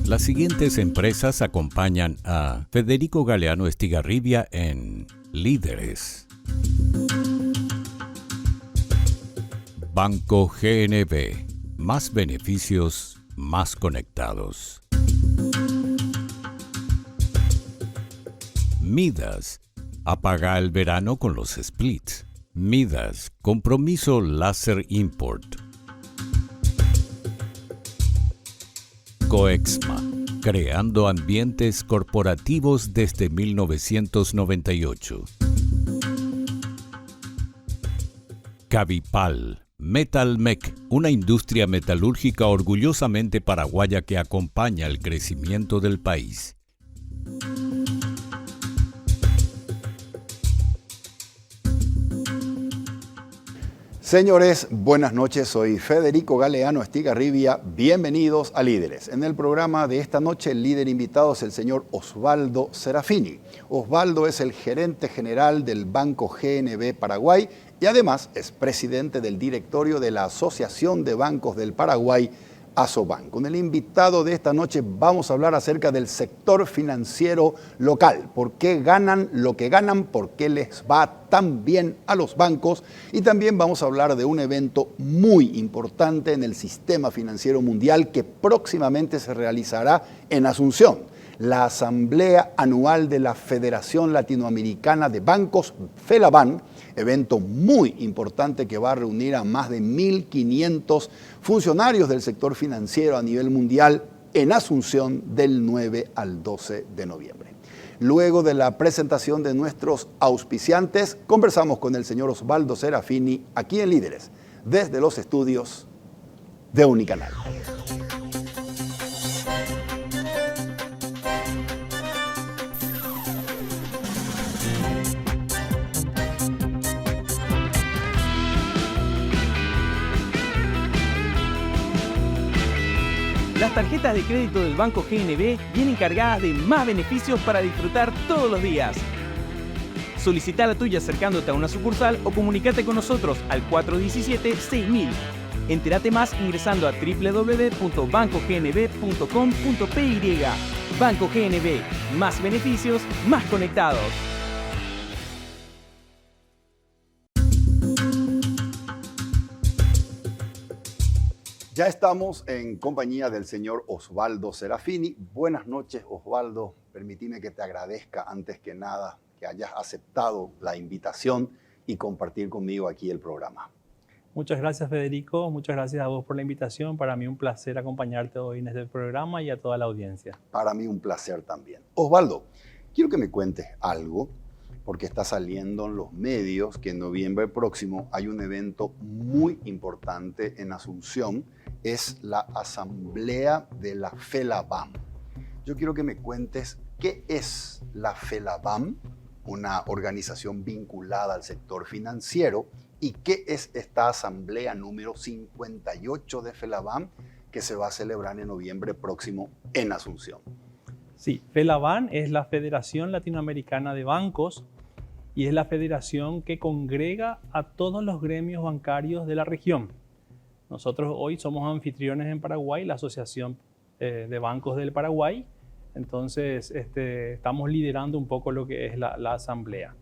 Las siguientes empresas acompañan a Federico Galeano Estigarribia en Líderes. Banco GNB. Más beneficios, más conectados. Midas. Apaga el verano con los splits. Midas. Compromiso Láser Import. Coexma. Creando ambientes corporativos desde 1998. Cabipal. Metalmec, una industria metalúrgica orgullosamente paraguaya que acompaña el crecimiento del país. Señores, buenas noches. Soy Federico Galeano Estigarribia. Bienvenidos a Líderes. En el programa de esta noche, el líder invitado es el señor Osvaldo Serafini. Osvaldo es el gerente general del Banco GNB Paraguay y además es presidente del directorio de la Asociación de Bancos del Paraguay, ASOBAN. Con el invitado de esta noche vamos a hablar acerca del sector financiero local. ¿Por qué ganan lo que ganan? ¿Por qué les va tan bien a los bancos? Y también vamos a hablar de un evento muy importante en el sistema financiero mundial que próximamente se realizará en Asunción. La Asamblea Anual de la Federación Latinoamericana de Bancos, FELABAN, evento muy importante que va a reunir a más de 1.500 funcionarios del sector financiero a nivel mundial en Asunción del 9 al 12 de noviembre. Luego de la presentación de nuestros auspiciantes, conversamos con el señor Osvaldo Serafini aquí en Líderes, desde los estudios de Unicanal. Las tarjetas de crédito del Banco GNB vienen cargadas de más beneficios para disfrutar todos los días. Solicita la tuya acercándote a una sucursal o comunícate con nosotros al 417-6000. Entérate más ingresando a www.bancognb.com.py. Banco GNB, más beneficios, más conectados. Ya estamos en compañía del señor Osvaldo Serafini. Buenas noches, Osvaldo. Permíteme que te agradezca antes que nada que hayas aceptado la invitación y compartir conmigo aquí el programa. Muchas gracias, Federico. Muchas gracias a vos por la invitación. Para mí un placer acompañarte hoy en este programa y a toda la audiencia. Para mí un placer también. Osvaldo, quiero que me cuentes algo, porque está saliendo en los medios que en noviembre próximo hay un evento muy importante en Asunción. Es la Asamblea de la FELABAN. Yo quiero que me cuentes qué es la FELABAN, una organización vinculada al sector financiero, y qué es esta Asamblea número 58 de FELABAN que se va a celebrar en noviembre próximo en Asunción. Sí, FELABAN es la Federación Latinoamericana de Bancos y es la federación que congrega a todos los gremios bancarios de la región. Nosotros hoy somos anfitriones en Paraguay, la Asociación de Bancos del Paraguay. Entonces, estamos liderando un poco lo que es la asamblea.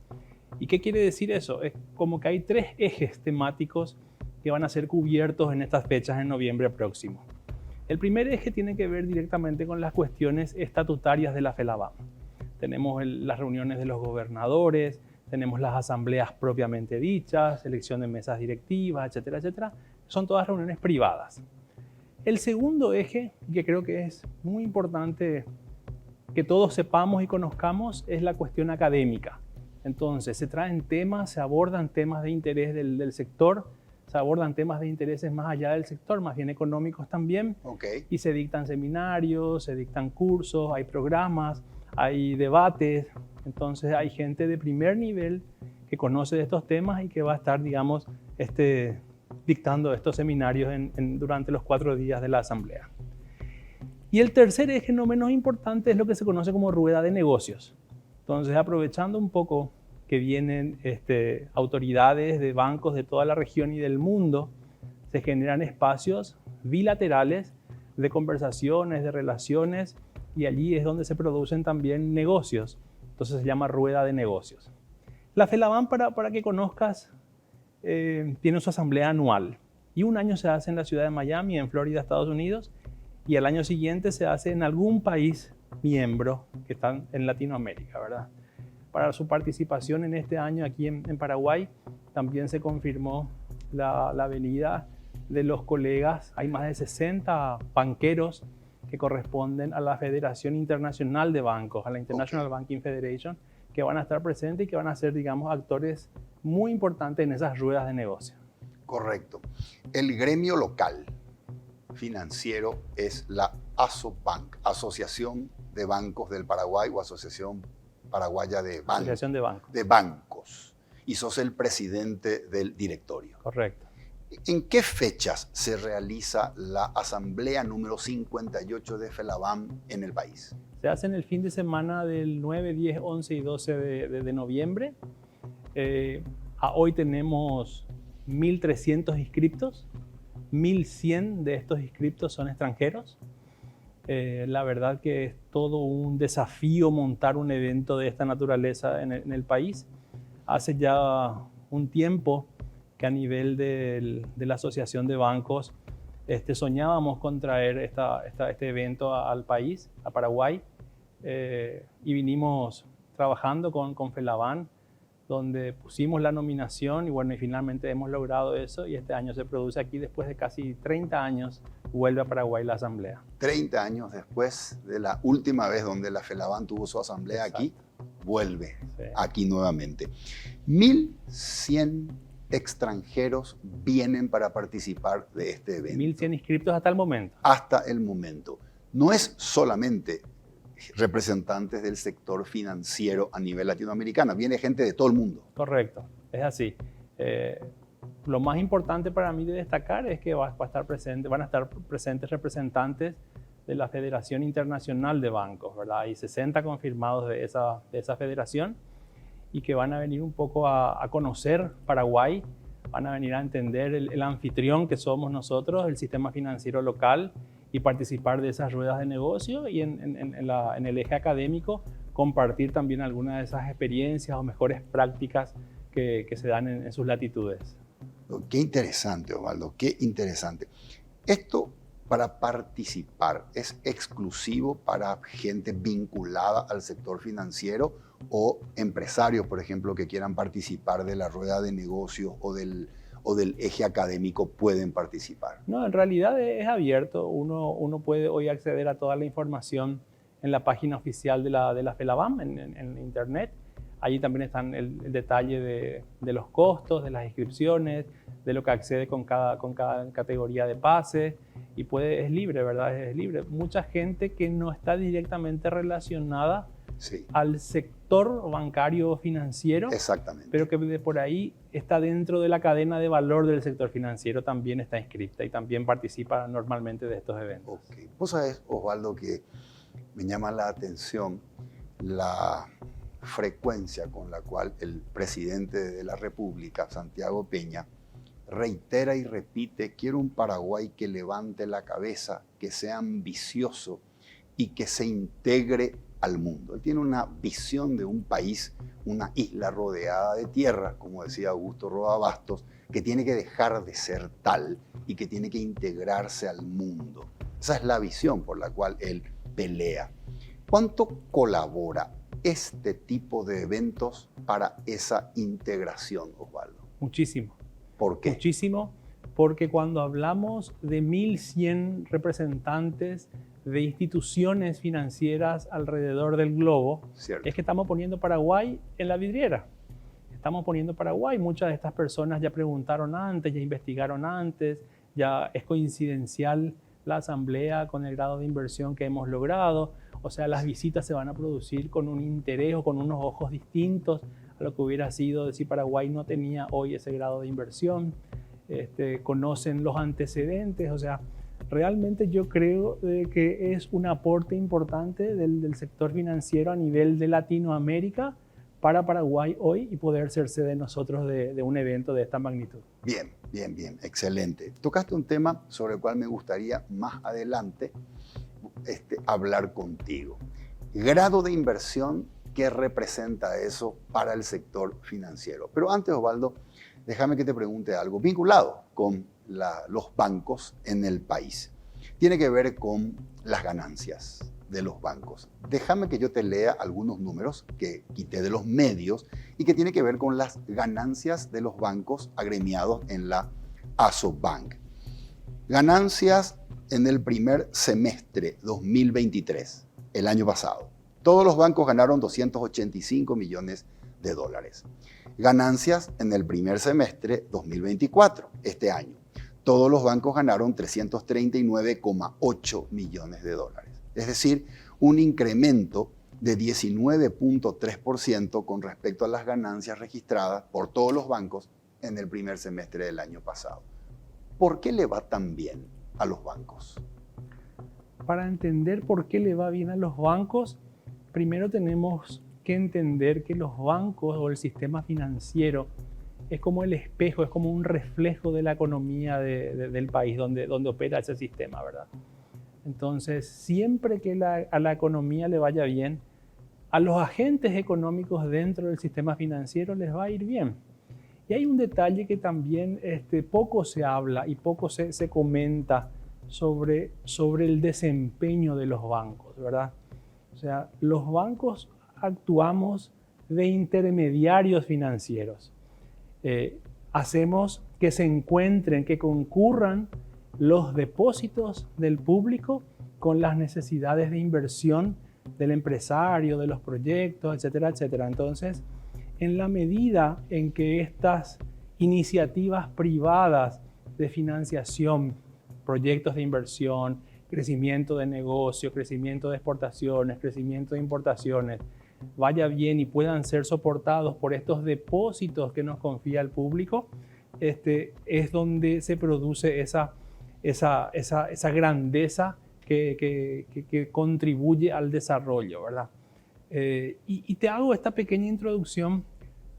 ¿Y qué quiere decir eso? Es como que hay tres ejes temáticos que van a ser cubiertos en estas fechas en noviembre próximo. El primer eje tiene que ver directamente con las cuestiones estatutarias de la FELABAN. Tenemos las reuniones de los gobernadores, tenemos las asambleas propiamente dichas, elección de mesas directivas, etcétera, etcétera. Son todas reuniones privadas. El segundo eje, que creo que es muy importante que todos sepamos y conozcamos, es la cuestión académica. Entonces, se traen temas, se abordan temas de interés del sector, se abordan temas de intereses más allá del sector, más bien económicos también. Okay. Y se dictan seminarios, se dictan cursos, hay programas, hay debates. Entonces, hay gente de primer nivel que conoce de estos temas y que va a estar, digamos, dictando estos seminarios durante los 4 días de la asamblea. Y el tercer eje, no menos importante, es lo que se conoce como rueda de negocios. Entonces, aprovechando un poco que vienen autoridades de bancos de toda la región y del mundo, se generan espacios bilaterales de conversaciones, de relaciones, y allí es donde se producen también negocios. Entonces se llama rueda de negocios. La FELABAN, para que conozcas, tiene su asamblea anual y un año se hace en la ciudad de Miami, en Florida, Estados Unidos, y al año siguiente se hace en algún país miembro que están en Latinoamérica, ¿verdad? Para su participación en este año aquí en Paraguay también se confirmó la venida de los colegas. Hay más de 60 banqueros que corresponden a la Federación Internacional de Bancos, a la International Banking Federation, que van a estar presentes y que van a ser, digamos, actores muy importantes en esas ruedas de negocio. Correcto. El gremio local financiero es la ASOBank, Asociación de Bancos del Paraguay o Asociación Paraguaya de Bancos. Asociación de Bancos. De bancos. Y sos el presidente del directorio. Correcto. ¿En qué fechas se realiza la asamblea número 58 de FELABAN en el país? Se hace en el fin de semana del 9, 10, 11 y 12 de noviembre. A hoy tenemos 1.300 inscriptos. 1.100 de estos inscriptos son extranjeros. La verdad que es todo un desafío montar un evento de esta naturaleza en el país. Hace ya un tiempo que a nivel de la Asociación de Bancos soñábamos con traer este evento al país, a Paraguay, y vinimos trabajando con FELABAN, donde pusimos la nominación y bueno, y finalmente hemos logrado eso y este año se produce aquí después de casi 30 años, vuelve a Paraguay la asamblea. 30 años después de la última vez donde la FELABAN tuvo su asamblea. Exacto. Aquí, vuelve aquí nuevamente. 1.100 extranjeros vienen para participar de este evento. 1.100 inscriptos hasta el momento. Hasta el momento. No es solamente representantes del sector financiero a nivel latinoamericano, viene gente de todo el mundo. Correcto, es así. Lo más importante para mí de destacar es que van a estar presentes representantes de la Federación Internacional de Bancos, ¿verdad? Hay 60 confirmados de esa federación y que van a venir un poco a conocer Paraguay, van a venir a entender el anfitrión que somos nosotros, el sistema financiero local, y participar de esas ruedas de negocio y en el eje académico compartir también algunas de esas experiencias o mejores prácticas que se dan en sus latitudes. Qué interesante, Osvaldo, qué interesante. Esto para participar es exclusivo para gente vinculada al sector financiero o empresarios, por ejemplo, que quieran participar de la rueda de negocios o del eje académico pueden participar. No, en realidad es abierto. Uno puede hoy acceder a toda la información en la página oficial de la FELABAN, en internet. Allí también están el detalle de los costos, de las inscripciones, de lo que accede con cada categoría de pase. Y es libre, ¿verdad? Es libre. Mucha gente que no está directamente relacionada al sector bancario financiero, exactamente, pero que de por ahí está dentro de la cadena de valor del sector financiero, también está inscrita y también participa normalmente de estos eventos. Okay. Vos sabés, Osvaldo, que me llama la atención la frecuencia con la cual el presidente de la República, Santiago Peña, reitera y repite: quiero un Paraguay que levante la cabeza, que sea ambicioso y que se integre al mundo. Él tiene una visión de un país, una isla rodeada de tierra, como decía Augusto Roa Bastos, que tiene que dejar de ser tal y que tiene que integrarse al mundo. Esa es la visión por la cual él pelea. ¿Cuánto colabora este tipo de eventos para esa integración, Osvaldo? Muchísimo. ¿Por qué? Muchísimo, porque cuando hablamos de 1.100 representantes de instituciones financieras alrededor del globo, cierto, es que estamos poniendo Paraguay en la vidriera. Estamos poniendo Paraguay. Muchas de estas personas ya preguntaron antes, ya investigaron antes, ya es coincidencial la asamblea con el grado de inversión que hemos logrado. O sea, las visitas se van a producir con un interés o con unos ojos distintos a lo que hubiera sido si Paraguay no tenía hoy ese grado de inversión. Conocen los antecedentes, o sea, realmente yo creo que es un aporte importante del sector financiero a nivel de Latinoamérica para Paraguay hoy y poder ser sede nosotros de un evento de esta magnitud. Bien, excelente. Tocaste un tema sobre el cual me gustaría más adelante hablar contigo. Grado de inversión, ¿qué representa eso para el sector financiero? Pero antes, Osvaldo, déjame que te pregunte algo vinculado con los bancos en el país. Tiene que ver con las ganancias de los bancos. Déjame que yo te lea algunos números que quité de los medios y que tiene que ver con las ganancias de los bancos agremiados en la Asobank. Ganancias en el primer semestre 2023, el año pasado. Todos los bancos ganaron 285 millones de dólares. Ganancias en el primer semestre 2024, este año. Todos los bancos ganaron 339,8 millones de dólares. Es decir, un incremento de 19.3% con respecto a las ganancias registradas por todos los bancos en el primer semestre del año pasado. ¿Por qué le va tan bien a los bancos? Para entender por qué le va bien a los bancos, primero tenemos que entender que los bancos o el sistema financiero es como el espejo, es como un reflejo de la economía del país donde opera ese sistema, ¿verdad? Entonces, siempre que a la economía le vaya bien, a los agentes económicos dentro del sistema financiero les va a ir bien. Y hay un detalle que también poco se habla y poco se comenta sobre el desempeño de los bancos, ¿verdad? O sea, los bancos actuamos de intermediarios financieros. Hacemos que se encuentren, que concurran los depósitos del público con las necesidades de inversión del empresario, de los proyectos, etcétera, etcétera. Entonces, en la medida en que estas iniciativas privadas de financiación, proyectos de inversión, crecimiento de negocio, crecimiento de exportaciones, crecimiento de importaciones, vaya bien y puedan ser soportados por estos depósitos que nos confía el público, es donde se produce esa grandeza que contribuye al desarrollo, ¿verdad? Y te hago esta pequeña introducción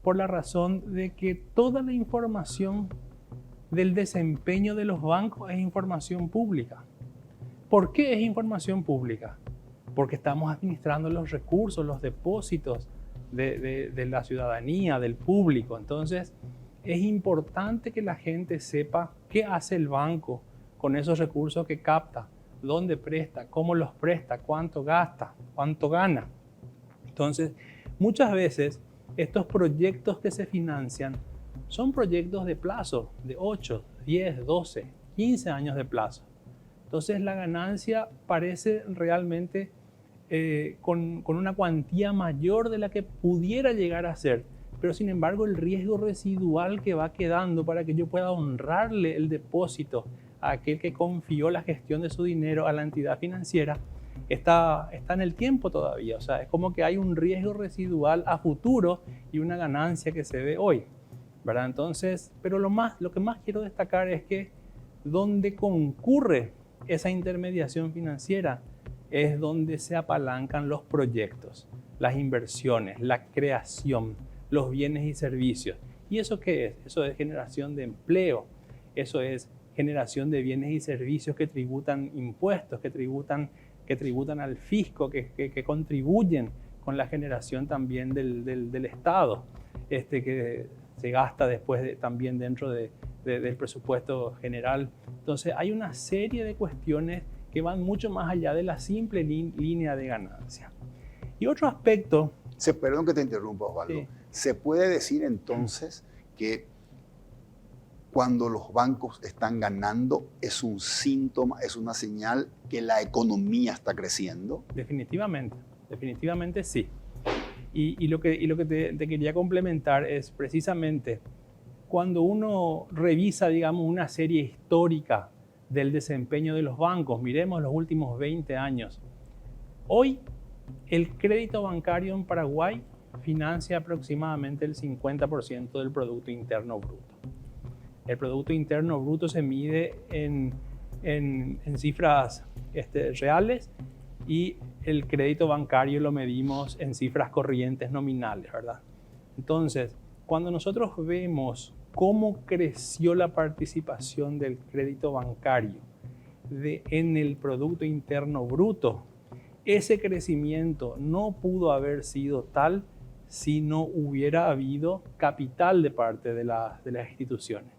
por la razón de que toda la información del desempeño de los bancos es información pública. ¿Por qué es información pública? Porque estamos administrando los recursos, los depósitos de la ciudadanía, del público. Entonces, es importante que la gente sepa qué hace el banco con esos recursos que capta, dónde presta, cómo los presta, cuánto gasta, cuánto gana. Entonces, muchas veces estos proyectos que se financian son proyectos de plazo de 8, 10, 12, 15 años de plazo. Entonces, la ganancia parece realmente con una cuantía mayor de la que pudiera llegar a ser, pero sin embargo el riesgo residual que va quedando para que yo pueda honrarle el depósito a aquel que confió la gestión de su dinero a la entidad financiera está en el tiempo todavía. O sea, es como que hay un riesgo residual a futuro y una ganancia que se ve hoy, ¿verdad? Entonces, pero lo que más quiero destacar es que donde concurre esa intermediación financiera es donde se apalancan los proyectos, las inversiones, la creación, los bienes y servicios. ¿Y eso qué es? Eso es generación de empleo, eso es generación de bienes y servicios que tributan impuestos, que tributan al fisco, que contribuyen con la generación también del Estado, que se gasta después también dentro del presupuesto general. Entonces hay una serie de cuestiones que van mucho más allá de la simple línea de ganancia. Y otro aspecto... Perdón que te interrumpa, Osvaldo. Sí. ¿Se puede decir entonces que cuando los bancos están ganando es un síntoma, es una señal que la economía está creciendo? Definitivamente sí. Y lo que te quería complementar es precisamente cuando uno revisa, digamos, una serie histórica del desempeño de los bancos, miremos los últimos 20 años. Hoy, el crédito bancario en Paraguay financia aproximadamente el 50% del Producto Interno Bruto. El Producto Interno Bruto se mide en cifras reales y el crédito bancario lo medimos en cifras corrientes nominales, ¿verdad? Entonces, cuando nosotros vemos cómo creció la participación del crédito bancario en el Producto Interno Bruto, ese crecimiento no pudo haber sido tal si no hubiera habido capital de parte de las instituciones.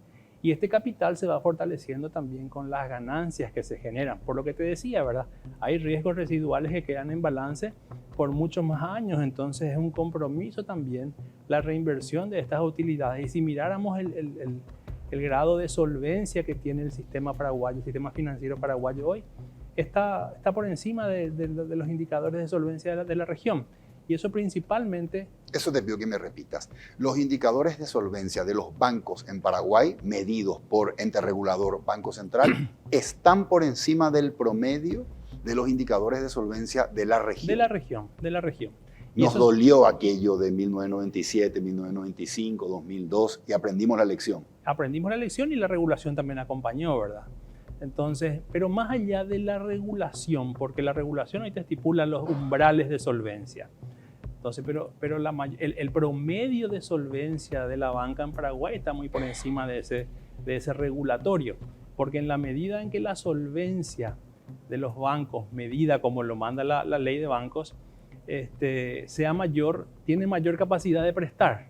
Y este capital se va fortaleciendo también con las ganancias que se generan. Por lo que te decía, ¿verdad? Hay riesgos residuales que quedan en balance por muchos más años. Entonces es un compromiso también la reinversión de estas utilidades. Y si miráramos el grado de solvencia que tiene el sistema paraguayo, el sistema financiero paraguayo hoy, está por encima de los indicadores de solvencia de la región. Y eso principalmente... Eso te pido que me repitas. Los indicadores de solvencia de los bancos en Paraguay, medidos por ente regulador Banco Central, están por encima del promedio de los indicadores de solvencia de la región. De la región. Nos dolió aquello de 1997, 1995, 2002 y aprendimos la lección. Aprendimos la lección y la regulación también acompañó, ¿verdad? Entonces, pero más allá de la regulación, porque la regulación ahí te estipula los umbrales de solvencia. Entonces, pero el promedio de solvencia de la banca en Paraguay está muy por encima de ese regulatorio, porque en la medida en que la solvencia de los bancos, medida como lo manda la ley de bancos, sea mayor, tiene mayor capacidad de prestar.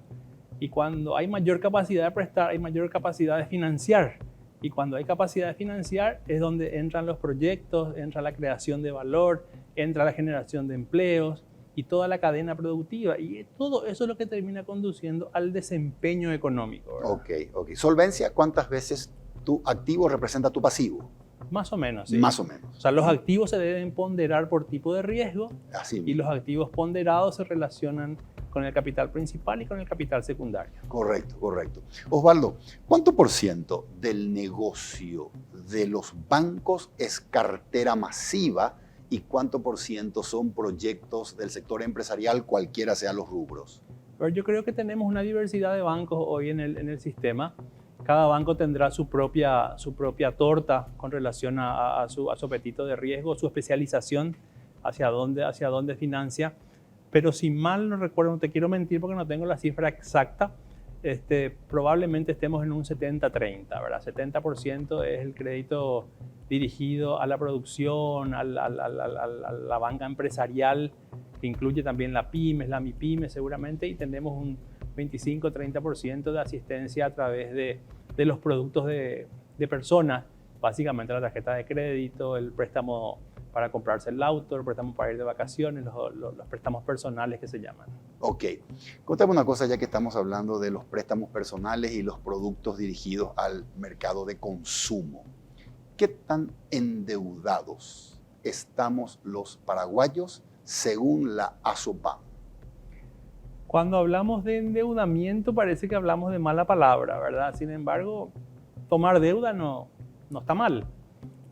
Y cuando hay mayor capacidad de prestar, hay mayor capacidad de financiar. Y cuando hay capacidad de financiar es donde entran los proyectos, entra la creación de valor, entra la generación de empleos y toda la cadena productiva. Y todo eso es lo que termina conduciendo al desempeño económico, ¿verdad? Ok. Solvencia, ¿cuántas veces tu activo representa tu pasivo? Más o menos, sí. Más o menos. O sea, los activos se deben ponderar por tipo de riesgo. Así y los activos ponderados se relacionan con el capital principal y con el capital secundario. Correcto. Osvaldo, ¿cuánto por ciento del negocio de los bancos es cartera masiva y cuánto por ciento son proyectos del sector empresarial, cualquiera sean los rubros? Pero yo creo que tenemos una diversidad de bancos hoy en el sistema. Cada banco tendrá su propia torta con relación a su apetito de riesgo, su especialización, hacia dónde financia. Pero si mal no recuerdo, no te quiero mentir porque no tengo la cifra exacta, probablemente estemos en un 70-30, ¿verdad? 70% es el crédito dirigido a la producción, a la banca empresarial, que incluye también la pymes, la MIPYME seguramente, y tenemos un 25-30% de asistencia a través de los productos de personas, básicamente la tarjeta de crédito, el préstamo para comprarse el auto, el préstamo para ir de vacaciones, los préstamos personales que se llaman. Ok. Contame una cosa ya que estamos hablando de los préstamos personales y los productos dirigidos al mercado de consumo. ¿Qué tan endeudados estamos los paraguayos según la ASOPAM? Cuando hablamos de endeudamiento parece que hablamos de mala palabra, ¿verdad? Sin embargo, tomar deuda no está mal,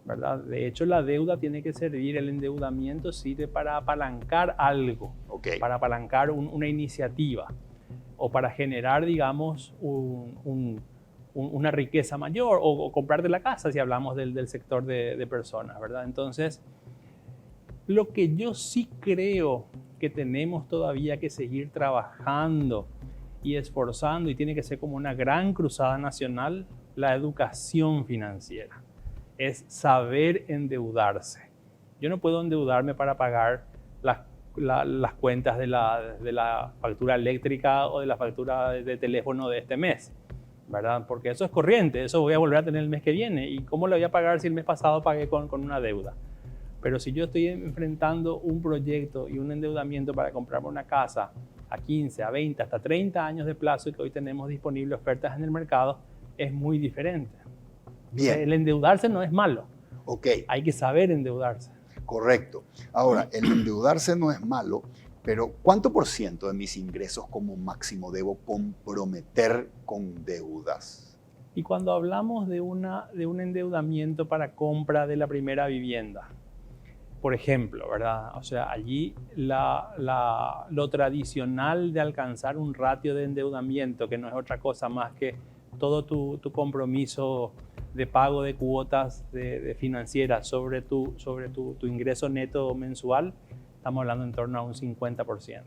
¿verdad? De hecho, la deuda tiene que servir, el endeudamiento sirve para apalancar algo, para apalancar una iniciativa o para generar, digamos, una riqueza mayor o comprarte la casa si hablamos del sector de personas, ¿verdad? Entonces, lo que yo sí creo que tenemos todavía que seguir trabajando y esforzando, y tiene que ser como una gran cruzada nacional, la educación financiera. Es saber endeudarse. Yo no puedo endeudarme para pagar las cuentas de la factura eléctrica o de la factura de teléfono de este mes, ¿verdad? Porque eso es corriente, eso voy a volver a tener el mes que viene. ¿Y cómo lo voy a pagar si el mes pasado pagué con una deuda? Pero si yo estoy enfrentando un proyecto y un endeudamiento para comprarme una casa a 15, a 20, hasta 30 años de plazo, que hoy tenemos disponibles ofertas en el mercado, es muy diferente. Bien. El endeudarse no es malo. Ok. Hay que saber endeudarse. Correcto. Ahora, el endeudarse no es malo, pero ¿cuánto por ciento de mis ingresos como máximo debo comprometer con deudas? Y cuando hablamos de un endeudamiento para compra de la primera vivienda, por ejemplo, ¿verdad? O sea, allí lo tradicional de alcanzar un ratio de endeudamiento, que no es otra cosa más que todo tu compromiso de pago de cuotas de financieras sobre tu ingreso neto mensual, estamos hablando en torno a un 50%.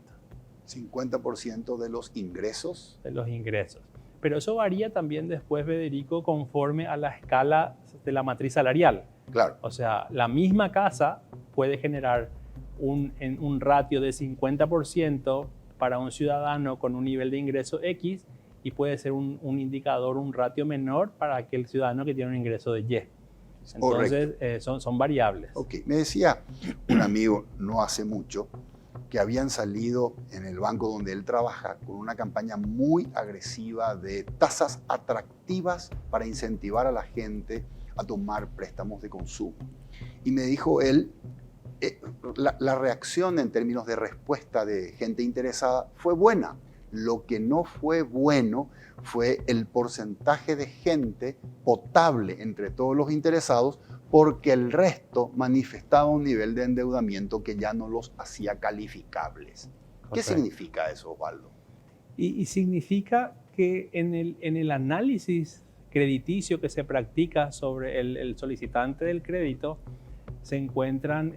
50% de los ingresos. De los ingresos. Pero eso varía también después, Federico, conforme a la escala de la matriz salarial. Claro. O sea, la misma casa puede generar un ratio de 50% para un ciudadano con un nivel de ingreso X y puede ser un indicador, un ratio menor para aquel ciudadano que tiene un ingreso de Y. Entonces, son variables. Ok, me decía un amigo no hace mucho que habían salido en el banco donde él trabaja con una campaña muy agresiva de tasas atractivas para incentivar a la gente a tomar préstamos de consumo. Y me dijo él, la reacción en términos de respuesta de gente interesada fue buena. Lo que no fue bueno fue el porcentaje de gente potable entre todos los interesados, porque el resto manifestaba un nivel de endeudamiento que ya no los hacía calificables. Correcto. ¿Qué significa eso, Osvaldo? Y significa que en el análisis crediticio que se practica sobre el solicitante del crédito, se encuentran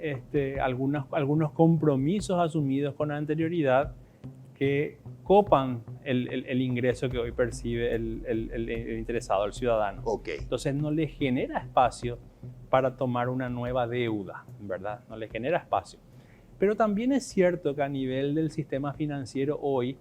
algunos compromisos asumidos con anterioridad que copan el ingreso que hoy percibe el interesado, el ciudadano. Okay. Entonces no le genera espacio para tomar una nueva deuda, ¿verdad? No le genera espacio. Pero también es cierto que a nivel del sistema financiero hoy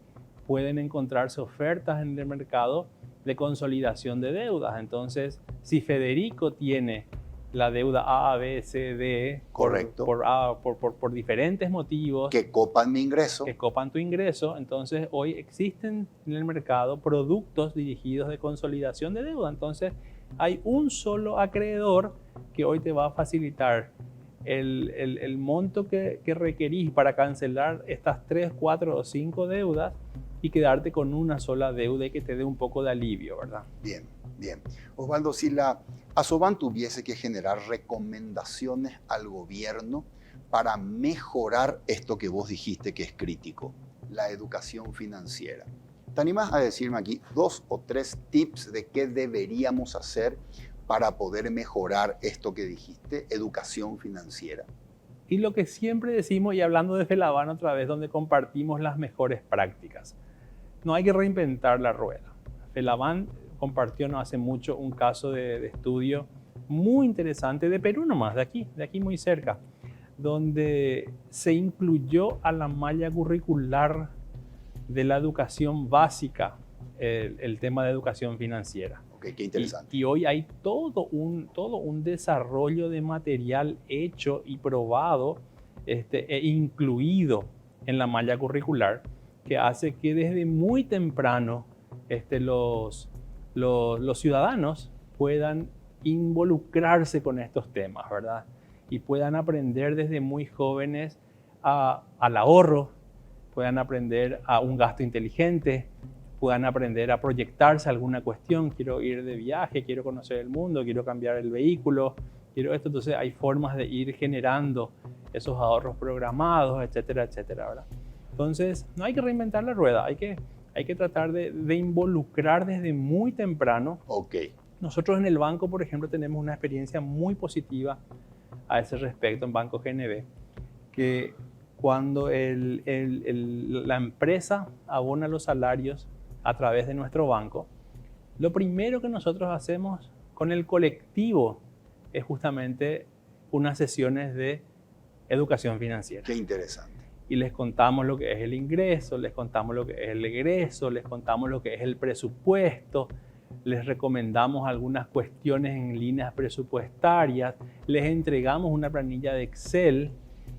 pueden encontrarse ofertas en el mercado de consolidación de deudas. Entonces, si Federico tiene la deuda A, B, C, D, correcto, por diferentes motivos que copan mi ingreso, que copan tu ingreso, entonces hoy existen en el mercado productos dirigidos de consolidación de deuda. Entonces, hay un solo acreedor que hoy te va a facilitar el monto que requerís para cancelar estas 3, 4 o 5 deudas y quedarte con una sola deuda y que te dé un poco de alivio, ¿verdad? Bien, bien. Osvaldo, si la Asoban tuviese que generar recomendaciones al gobierno para mejorar esto que vos dijiste que es crítico, la educación financiera, ¿te animás a decirme aquí 2 o 3 tips de qué deberíamos hacer para poder mejorar esto que dijiste, educación financiera? Y lo que siempre decimos, y hablando de FELABAN otra vez, donde compartimos las mejores prácticas, no hay que reinventar la rueda. FELABAN compartió no hace mucho un caso de estudio muy interesante de Perú nomás, de aquí muy cerca, donde se incluyó a la malla curricular de la educación básica el tema de educación financiera. Okay, qué interesante. Y hoy hay todo un desarrollo de material hecho y probado e incluido en la malla curricular, que hace que desde muy temprano los ciudadanos puedan involucrarse con estos temas, ¿verdad? Y puedan aprender desde muy jóvenes al ahorro, puedan aprender a un gasto inteligente, puedan aprender a proyectarse alguna cuestión. Quiero ir de viaje, quiero conocer el mundo, quiero cambiar el vehículo, quiero esto. Entonces hay formas de ir generando esos ahorros programados, etcétera, etcétera, ¿verdad? Entonces no hay que reinventar la rueda, hay que tratar de involucrar desde muy temprano. Okay. Nosotros en el banco, por ejemplo, tenemos una experiencia muy positiva a ese respecto en Banco GNB, que cuando la empresa abona los salarios a través de nuestro banco, lo primero que nosotros hacemos con el colectivo es justamente unas sesiones de educación financiera. Qué interesante. Y les contamos lo que es el ingreso, les contamos lo que es el egreso, les contamos lo que es el presupuesto, les recomendamos algunas cuestiones en líneas presupuestarias, les entregamos una planilla de Excel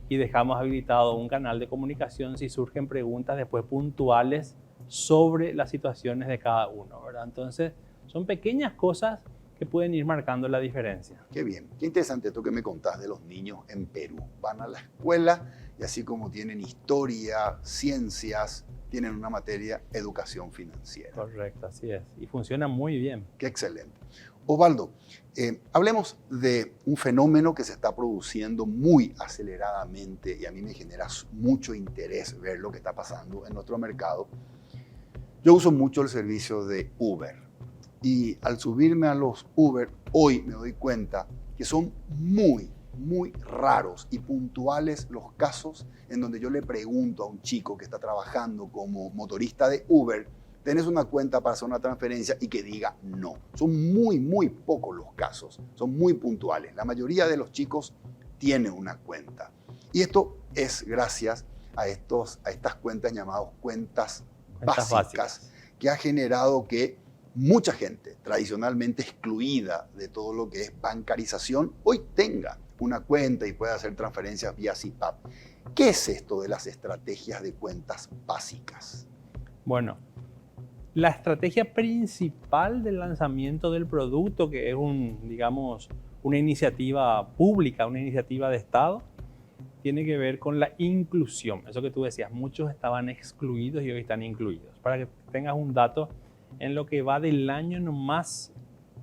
y dejamos habilitado un canal de comunicación si surgen preguntas después puntuales sobre las situaciones de cada uno, ¿verdad? Entonces, son pequeñas cosas que pueden ir marcando la diferencia. Qué bien, qué interesante esto que me contás de los niños en Perú. Van a la escuela y así como tienen historia, ciencias, tienen una materia, educación financiera. Correcto, así es. Y funciona muy bien. Qué excelente. Osvaldo, hablemos de un fenómeno que se está produciendo muy aceleradamente y a mí me genera mucho interés ver lo que está pasando en nuestro mercado. Yo uso mucho el servicio de Uber y al subirme a los Uber, hoy me doy cuenta que son muy, muy raros y puntuales los casos en donde yo le pregunto a un chico que está trabajando como motorista de Uber, ¿tenés una cuenta para hacer una transferencia? Y que diga no. Son muy pocos los casos, son muy puntuales. La mayoría de los chicos tienen una cuenta. Y esto es gracias a estas cuentas llamadas cuentas básicas, que ha generado que mucha gente tradicionalmente excluida de todo lo que es bancarización hoy tenga una cuenta y pueda hacer transferencias vía SIPAP. ¿Qué es esto de las estrategias de cuentas básicas? Bueno, la estrategia principal del lanzamiento del producto, que es una iniciativa pública, una iniciativa de Estado, tiene que ver con la inclusión. Eso que tú decías, muchos estaban excluidos y hoy están incluidos. Para que tengas un dato, en lo que va del año nomás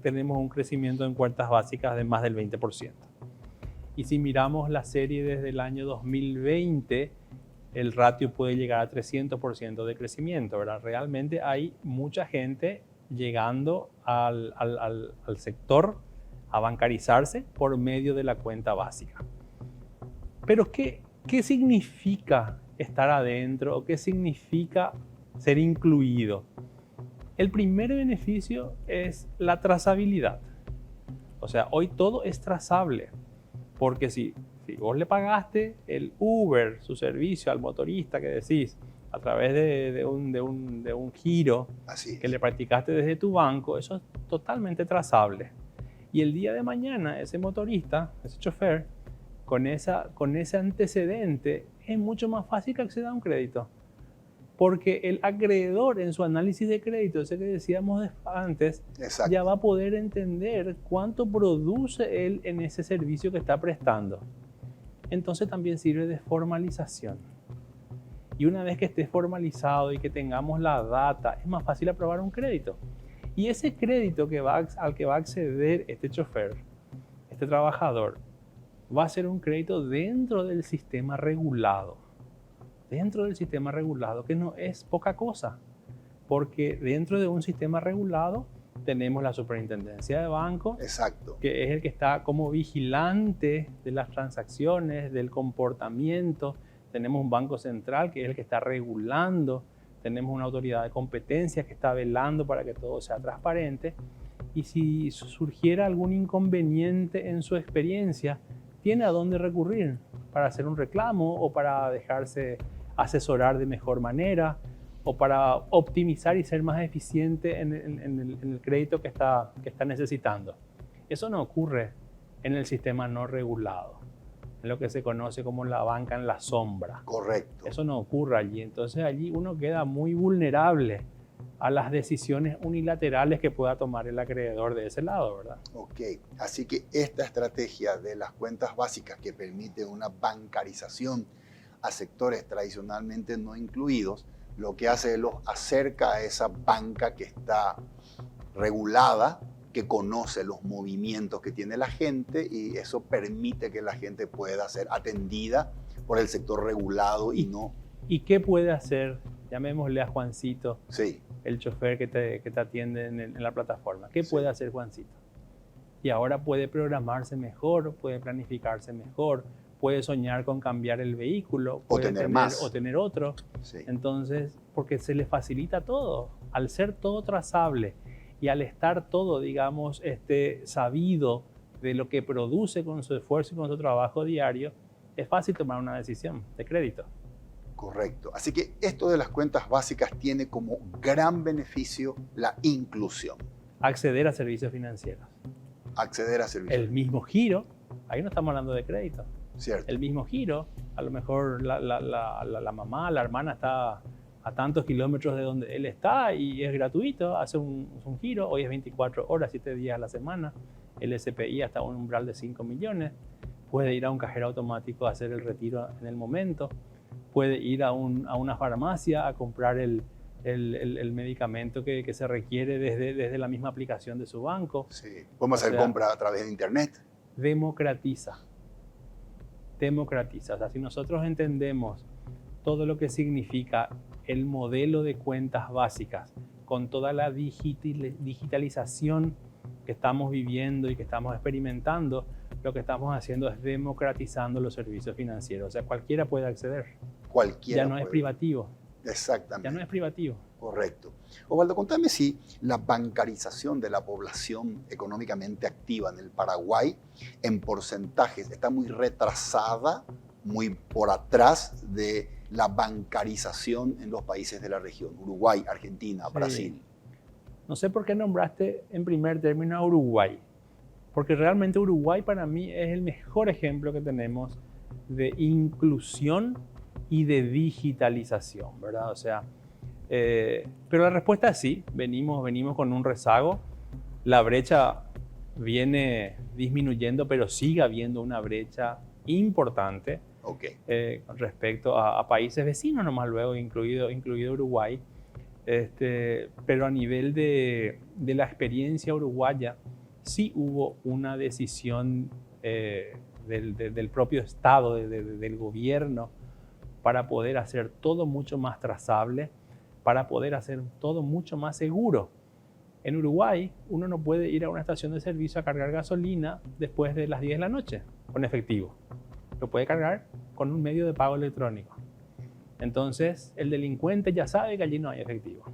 tenemos un crecimiento en cuentas básicas de más del 20%. Y si miramos la serie desde el año 2020, el ratio puede llegar a 300% de crecimiento, ¿verdad? Realmente hay mucha gente llegando al sector a bancarizarse por medio de la cuenta básica. Pero ¿qué significa estar adentro o qué significa ser incluido? El primer beneficio es la trazabilidad. O sea, hoy todo es trazable. Porque si vos le pagaste el Uber, su servicio al motorista que decís, a través de un giro que le practicaste desde tu banco, eso es totalmente trazable. Y el día de mañana ese motorista, ese chofer, con ese antecedente, es mucho más fácil que acceda a un crédito. Porque el acreedor en su análisis de crédito, ese que decíamos antes, Exacto, ya va a poder entender cuánto produce él en ese servicio que está prestando. Entonces también sirve de formalización. Y una vez que esté formalizado y que tengamos la data, es más fácil aprobar un crédito. Y ese crédito al que va a acceder este chofer, este trabajador, va a ser un crédito dentro del sistema regulado. Dentro del sistema regulado, que no es poca cosa, porque dentro de un sistema regulado tenemos la superintendencia de banco, exacto, que es el que está como vigilante de las transacciones, del comportamiento. Tenemos un banco central, que es el que está regulando. Tenemos una autoridad de competencia que está velando para que todo sea transparente. Y si surgiera algún inconveniente en su experiencia, tiene a dónde recurrir para hacer un reclamo o para dejarse asesorar de mejor manera o para optimizar y ser más eficiente en el crédito que está necesitando. Eso no ocurre en el sistema no regulado, en lo que se conoce como la banca en la sombra. Correcto. Eso no ocurre allí. Entonces allí uno queda muy vulnerable a las decisiones unilaterales que pueda tomar el acreedor de ese lado, ¿verdad? Ok, así que esta estrategia de las cuentas básicas que permite una bancarización a sectores tradicionalmente no incluidos, lo que hace es los acerca a esa banca que está regulada, que conoce los movimientos que tiene la gente y eso permite que la gente pueda ser atendida por el sector regulado y no... ¿Y qué puede hacer? Llamémosle a Juancito, Sí, el chofer que te atiende en la plataforma. ¿Qué Sí. puede hacer Juancito? Y ahora puede programarse mejor, puede planificarse mejor, puede soñar con cambiar el vehículo, puede tener más. o tener otro. sí. Entonces, porque se le facilita todo. Al ser todo trazable y al estar todo, digamos, sabido de lo que produce con su esfuerzo y con su trabajo diario, es fácil tomar una decisión de crédito. Correcto. Así que esto de las cuentas básicas tiene como gran beneficio la inclusión. Acceder a servicios financieros. Acceder a servicios. El mismo giro, ahí no estamos hablando de crédito. Cierto. El mismo giro, a lo mejor la mamá, la hermana está a tantos kilómetros de donde él está y es gratuito, hace un giro, hoy es 24 horas, 7 días a la semana, el SPI hasta un umbral de 5 millones, puede ir a un cajero automático a hacer el retiro en el momento, puede ir a una farmacia a comprar el medicamento que se requiere desde la misma aplicación de su banco. Sí. Podemos hacer compra a través de internet. Democratiza. O sea, si nosotros entendemos todo lo que significa el modelo de cuentas básicas, con toda la digitalización que estamos viviendo y que estamos experimentando, lo que estamos haciendo es democratizando los servicios financieros. O sea, cualquiera puede acceder. Cualquiera Ya no es puede. privativo. Exactamente. Ya no es privativo. Correcto. Osvaldo, contame si la bancarización de la población económicamente activa en el Paraguay, en porcentajes, está muy retrasada, muy por atrás de la bancarización en los países de la región, Uruguay, Argentina, Sí. Brasil. No sé por qué nombraste en primer término a Uruguay, porque realmente Uruguay para mí es el mejor ejemplo que tenemos de inclusión y de digitalización, ¿verdad? O sea, pero la respuesta es sí, venimos con un rezago, la brecha viene disminuyendo, pero sigue habiendo una brecha importante Ok. respecto a países vecinos, nomás luego, incluido Uruguay. Pero a nivel de la experiencia uruguaya, sí hubo una decisión del propio Estado, del gobierno, para poder hacer todo mucho más trazable, para poder hacer todo mucho más seguro. En Uruguay, uno no puede ir a una estación de servicio a cargar gasolina después de las 10 de la noche con efectivo. Lo puede cargar con un medio de pago electrónico. Entonces, el delincuente ya sabe que allí no hay efectivo.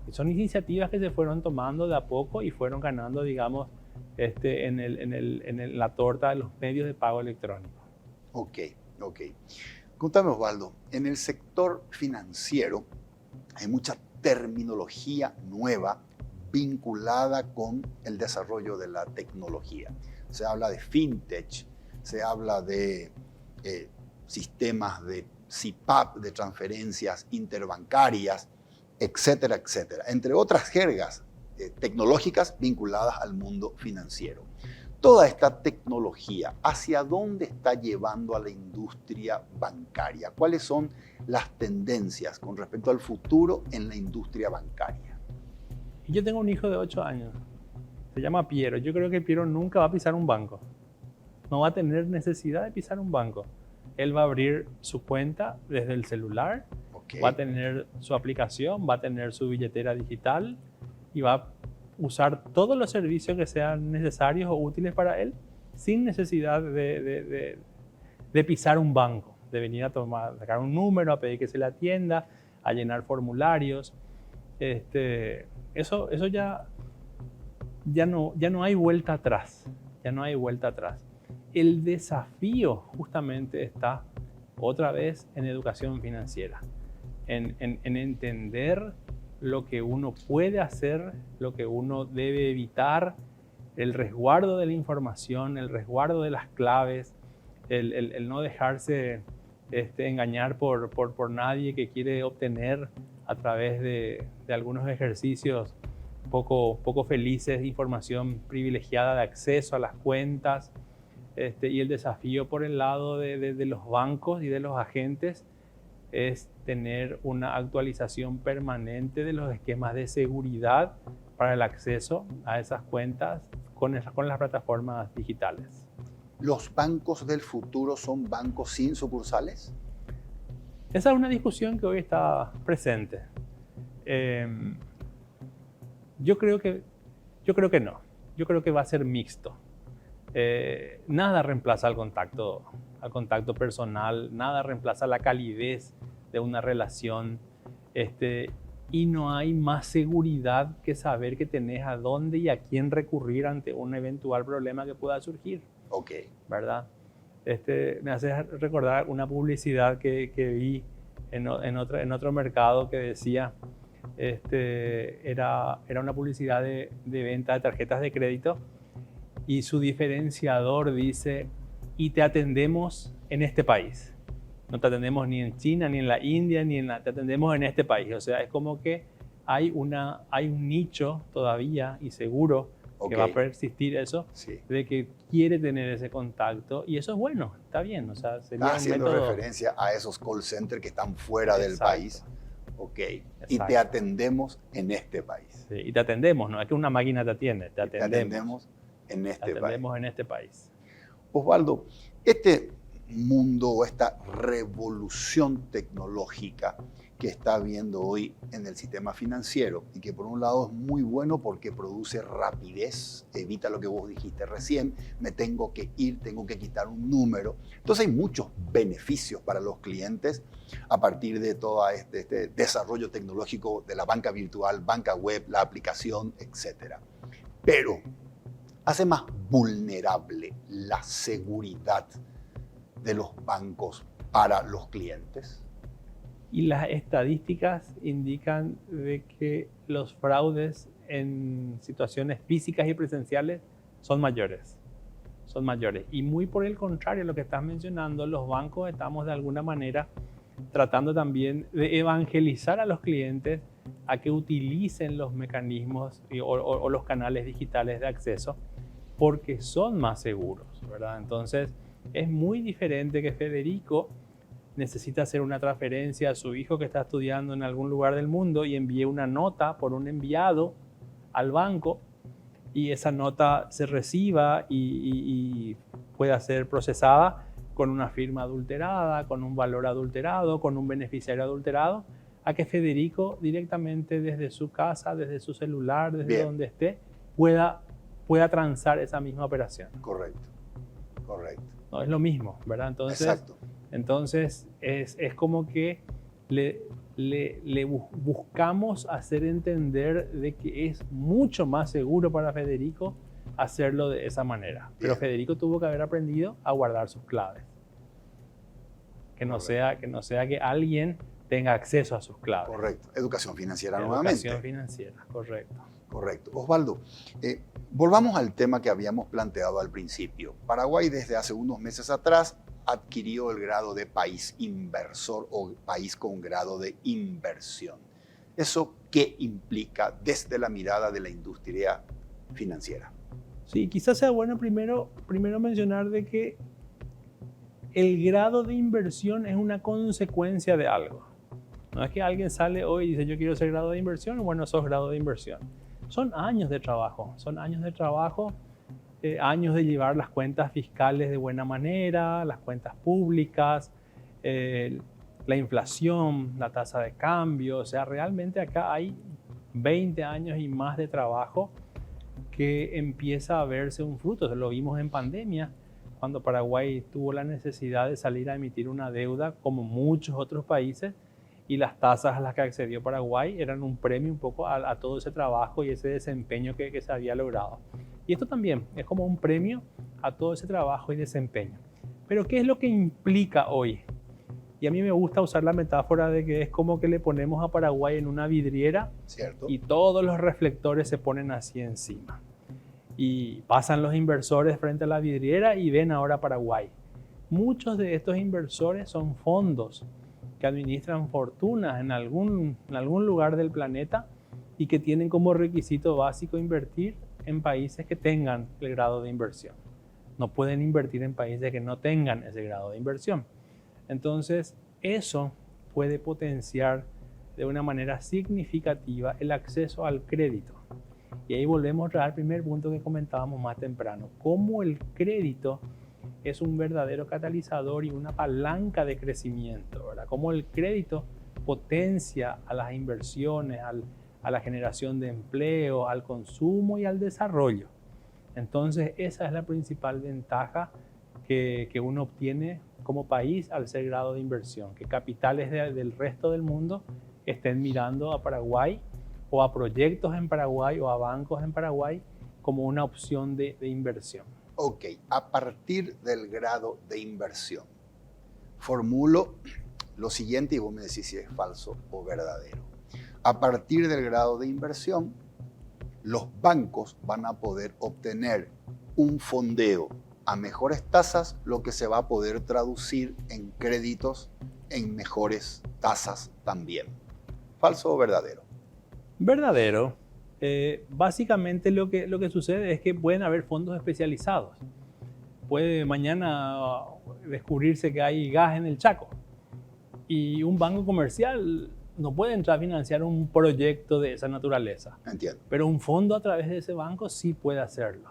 Y son iniciativas que se fueron tomando de a poco y fueron ganando, digamos, en la torta de los medios de pago electrónico. Ok. Contame, Osvaldo, en el sector financiero hay mucha terminología nueva vinculada con el desarrollo de la tecnología. Se habla de fintech, se habla de sistemas de SIPAP, de transferencias interbancarias, etcétera, etcétera, entre otras jergas tecnológicas vinculadas al mundo financiero. Toda esta tecnología, ¿hacia dónde está llevando a la industria bancaria? ¿Cuáles son las tendencias con respecto al futuro en la industria bancaria? Yo tengo un hijo de 8 años, se llama Piero. Yo creo que Piero nunca va a pisar un banco. No va a tener necesidad de pisar un banco. Él va a abrir su cuenta desde el celular, Okay. va a tener su aplicación, va a tener su billetera digital y va a usar todos los servicios que sean necesarios o útiles para él sin necesidad de pisar un banco, de venir a sacar un número, a pedir que se le atienda, a llenar formularios. Eso ya no hay vuelta atrás. Ya no hay vuelta atrás. El desafío justamente está otra vez en educación financiera, en entender lo que uno puede hacer, lo que uno debe evitar, el resguardo de la información, el resguardo de las claves, el no dejarse engañar por nadie que quiere obtener a través de algunos ejercicios poco felices, información privilegiada de acceso a las cuentas, y el desafío por el lado de los bancos y de los agentes es tener una actualización permanente de los esquemas de seguridad para el acceso a esas cuentas con las plataformas digitales. ¿Los bancos del futuro son bancos sin sucursales? Esa es una discusión que hoy está presente. Yo creo que no. Yo creo que va a ser mixto. Nada reemplaza al contacto personal, nada reemplaza la calidez de una relación, y no hay más seguridad que saber que tenés a dónde y a quién recurrir ante un eventual problema que pueda surgir. Ok. ¿Verdad? Me hace recordar una publicidad que vi en otro mercado que decía, era una publicidad de venta de tarjetas de crédito y su diferenciador dice, y te atendemos en este país. No te atendemos ni en China, ni en la India, te atendemos en este país. O sea, es como que hay un nicho todavía y seguro que va a persistir eso, sí, de que quiere tener ese contacto, y eso es bueno, está bien. O sea, sería Estás haciendo un método... referencia a esos call centers que están fuera del Exacto. país. Ok. Y te atendemos en este país. Sí, y te atendemos, no es que una máquina te atiende, Te atendemos en este país. en este país. Osvaldo, mundo o esta revolución tecnológica que está habiendo hoy en el sistema financiero y que por un lado es muy bueno porque produce rapidez, evita lo que vos dijiste recién, me tengo que ir, tengo que quitar un número. Entonces hay muchos beneficios para los clientes a partir de todo este desarrollo tecnológico de la banca virtual, banca web, la aplicación, etc. Pero hace más vulnerable la seguridad de los bancos para los clientes. Y las estadísticas indican de que los fraudes en situaciones físicas y presenciales son mayores. Son mayores. Y muy por el contrario, lo que estás mencionando, los bancos estamos de alguna manera tratando también de evangelizar a los clientes a que utilicen los mecanismos o los canales digitales de acceso porque son más seguros, ¿verdad? Entonces, es muy diferente que Federico necesita hacer una transferencia a su hijo que está estudiando en algún lugar del mundo y envíe una nota por un enviado al banco y esa nota se reciba y pueda ser procesada con una firma adulterada, con un valor adulterado, con un beneficiario adulterado, a que Federico directamente desde su casa, desde su celular, desde donde esté, pueda transar esa misma operación. Correcto, correcto. No, es lo mismo, ¿verdad? Entonces, exacto. Entonces es como que le buscamos hacer entender de que es mucho más seguro para Federico hacerlo de esa manera. Pero Federico tuvo que haber aprendido a guardar sus claves. Que no sea que alguien tenga acceso a sus claves. Correcto. Educación financiera nuevamente. Educación financiera, correcto. Correcto. Osvaldo, volvamos al tema que habíamos planteado al principio. Paraguay desde hace unos meses atrás adquirió el grado de país inversor o país con grado de inversión. ¿Eso qué implica desde la mirada de la industria financiera? Sí, quizás sea bueno primero mencionar de que el grado de inversión es una consecuencia de algo. No es que alguien sale hoy y dice yo quiero ser grado de inversión, bueno, sos grado de inversión. Son años de trabajo, años de llevar las cuentas fiscales de buena manera, las cuentas públicas, la inflación, la tasa de cambio. O sea, realmente acá hay 20 años y más de trabajo que empieza a verse un fruto. Lo vimos en pandemia, cuando Paraguay tuvo la necesidad de salir a emitir una deuda como muchos otros países y las tasas a las que accedió Paraguay eran un premio un poco a todo ese trabajo y ese desempeño que se había logrado. Y esto también es como un premio a todo ese trabajo y desempeño. Pero ¿qué es lo que implica hoy? Y a mí me gusta usar la metáfora de que es como que le ponemos a Paraguay en una vidriera. ¿Cierto? Y todos los reflectores se ponen así encima. Y pasan los inversores frente a la vidriera y ven ahora Paraguay. Muchos de estos inversores son fondos que administran fortunas en algún lugar del planeta y que tienen como requisito básico invertir en países que tengan el grado de inversión. No pueden invertir en países que no tengan ese grado de inversión. Entonces, eso puede potenciar de una manera significativa el acceso al crédito. Y ahí volvemos al primer punto que comentábamos más temprano. Cómo el crédito es un verdadero catalizador y una palanca de crecimiento, ¿verdad? Cómo el crédito potencia a las inversiones, a la generación de empleo, al consumo y al desarrollo. Entonces, esa es la principal ventaja que uno obtiene como país al ser grado de inversión, que capitales del resto del mundo estén mirando a Paraguay o a proyectos en Paraguay o a bancos en Paraguay como una opción de inversión. Ok, a partir del grado de inversión, formulo lo siguiente y vos me decís si es falso o verdadero. A partir del grado de inversión, los bancos van a poder obtener un fondeo a mejores tasas, lo que se va a poder traducir en créditos en mejores tasas también. ¿Falso o verdadero? Verdadero. Básicamente lo que sucede es que pueden haber fondos especializados. Puede mañana descubrirse que hay gas en el Chaco y un banco comercial no puede entrar a financiar un proyecto de esa naturaleza. Entiendo. Pero un fondo a través de ese banco sí puede hacerlo.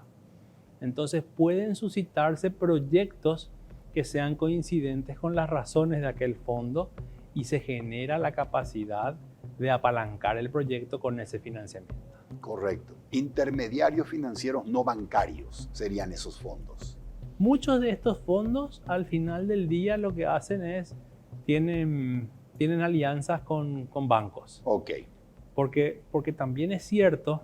Entonces pueden suscitarse proyectos que sean coincidentes con las razones de aquel fondo y se genera la capacidad de apalancar el proyecto con ese financiamiento. Correcto. Intermediarios financieros no bancarios serían esos fondos. Muchos de estos fondos al final del día lo que hacen es, tienen alianzas con bancos. Ok. Porque también es cierto